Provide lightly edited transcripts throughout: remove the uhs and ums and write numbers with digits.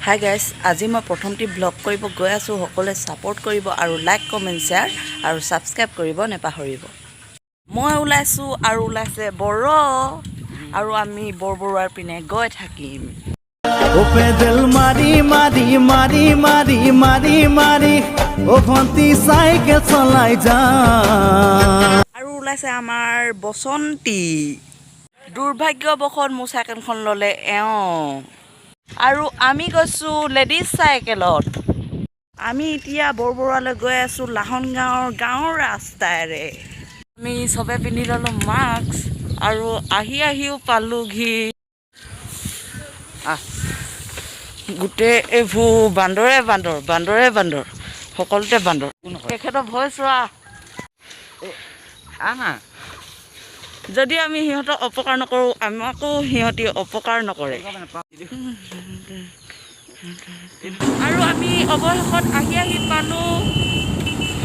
Hi guys, আজি মই প্ৰথমটি blog কৰিব গৈ আছোঁ। সকলোৱে ছাপোৰ্ট কৰিব আৰু লাইক কমেণ্ট শ্বেয়াৰ আৰু ছাবস্ক্ৰাইব কৰিব নেপাহৰিব। মই ওলাইছোঁ আৰু ওলাইছে বৰ আৰু আমি বৰবৰুৱাৰ পিনে গৈ থাকিম। পেডেল মাৰি মাৰি মাৰি মাৰি মাৰি মাৰি ভণ্টি চাইকেল চলাই যা। আৰু ওলাইছে আমাৰ বসন্তী। দুৰ্ভাগ্যবশত মোৰ চাইকেলখন ল'লে আৰু আমি গৈছোঁ লেডিজ চাইকেলত। আমি এতিয়া বৰবৰুৱালৈ গৈ আছোঁ লাহন গাঁৱৰ ৰাস্তাৰে। আমি চবে পিন্ধি ল'লোঁ মাস্ক আৰু আহিও পালোহি। গোটেই এইবোৰ বান্দৰে বান্দৰ সকলোতে বান্দৰ। তেখেতৰ ভয় চোৱা। যদি আমি সিহঁতক অপকাৰ নকৰোঁ, আমাকো সিহঁতি অপকাৰ নকৰে। আৰু আমি অৱশেষত আহি পালোঁ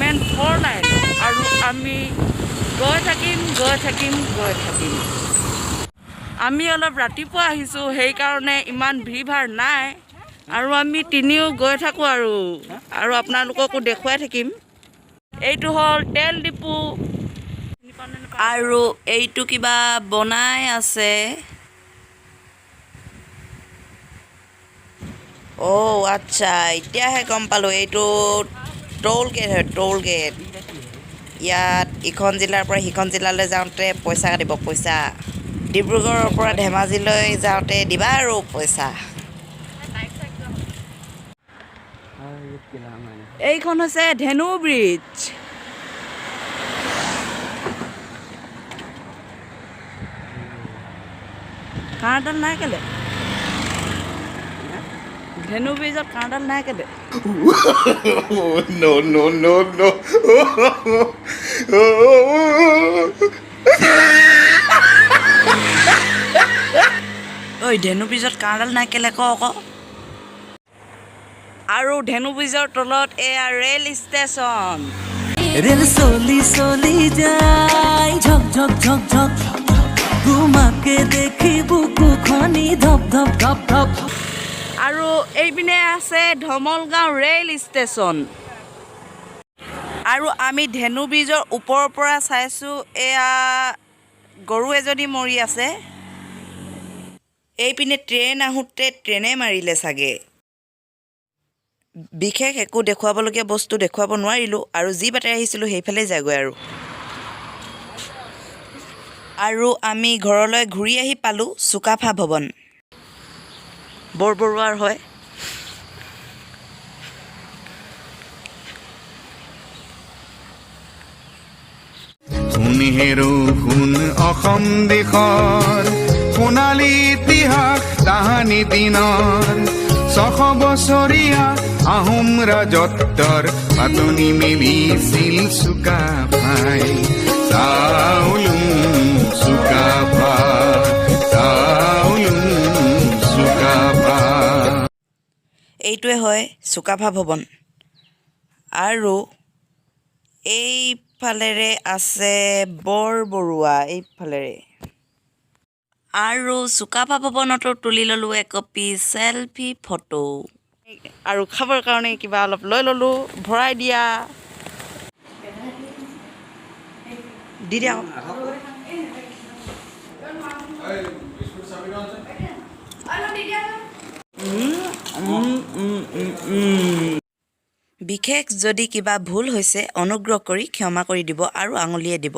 মেইন 4 লাইন আৰু আমি গৈ থাকিম। আমি অলপ ৰাতিপুৱা আহিছোঁ, সেইকাৰণে ইমান ভিৰ ভাৰ নাই আৰু আমি তিনিও গৈ থাকোঁ আৰু আপোনালোককো দেখুৱাই থাকিম। এইটো হ'ল তেল ডিপু আৰু এইটো কিবা বনাই আছে। আচ্ছা, এতিয়াহে গম পালোঁ এইটো টোল গেট হয়, টোল গেট। ইয়াত ইখন জিলাৰ পৰা সিখন জিলালৈ যাওঁতে পইচা কাটিব, পইচা। ডিব্ৰুগড়ৰ পৰা ধেমাজিলৈ যাওঁতে দিবা আৰু পইচা। এইখন হৈছে ধেনু ব্ৰিজ। কাঁড়ডাল নাই কেলে? ধেনু ব্ৰিজত কাঁড়ডাল নাই কেলে? No. ঐ, ধেনু ব্ৰিজত কাঁড়ডাল নাই কেলে আকৌ। আৰু ধেনু ব্ৰিজৰ তলত এয়া ৰেল ষ্টেচন। ৰেল চলি যায় ঝক ঝক ঝক ঝক, তোমাকে দেখি বুকুখনি ধপ ধপ ধপ ধপ। আৰু এইপিনে আছে ধমলগাঁও ৰেল ষ্টেচন। আৰু আমি ধেনু ব্ৰিজৰ ওপৰৰ পৰা চাইছোঁ, এয়া গৰু এজনী মৰি আছে। এইপিনে ট্ৰেইন আহোঁতে ট্ৰেইনে মাৰিলে চাগে। বিশেষ একো দেখুৱাবলগীয়া বস্তু দেখুৱাব নোৱাৰিলোঁ আৰু যি বাটে আহিছিলোঁ সেইফালেই যায়গৈ আৰু আমি ঘৰলৈ ঘূৰি আহি পালোঁ চুকাফা ভৱন। বৰবৰুৱাৰ হয়। শুন অসম দেশৰ সোণালী ইতিহাস তাহানি দিনৰ 600 বছৰীয়া আহোম ৰাজত্বৰ পাতনি মেলিছিল চুকাফাই। চাউলুং চুকাফা। এইটোৱে হয় চুকাফা ভৱন। আৰু এইফালেৰে আছে বৰবৰুৱা, এইফালেৰে। আৰু চুকাফা ভৱনতো তুলি ল'লোঁ একপি চেলফি ফটো। আৰু খাবৰ কাৰণে কিবা অলপ লৈ ল'লোঁ, ভৰাই দিয়া। দি দিয়া। বিশেষ যদি কিবা ভুল হৈছে অনুগ্ৰহ কৰি ক্ষমা কৰি দিব আৰু আঙুলিয়াই দিব।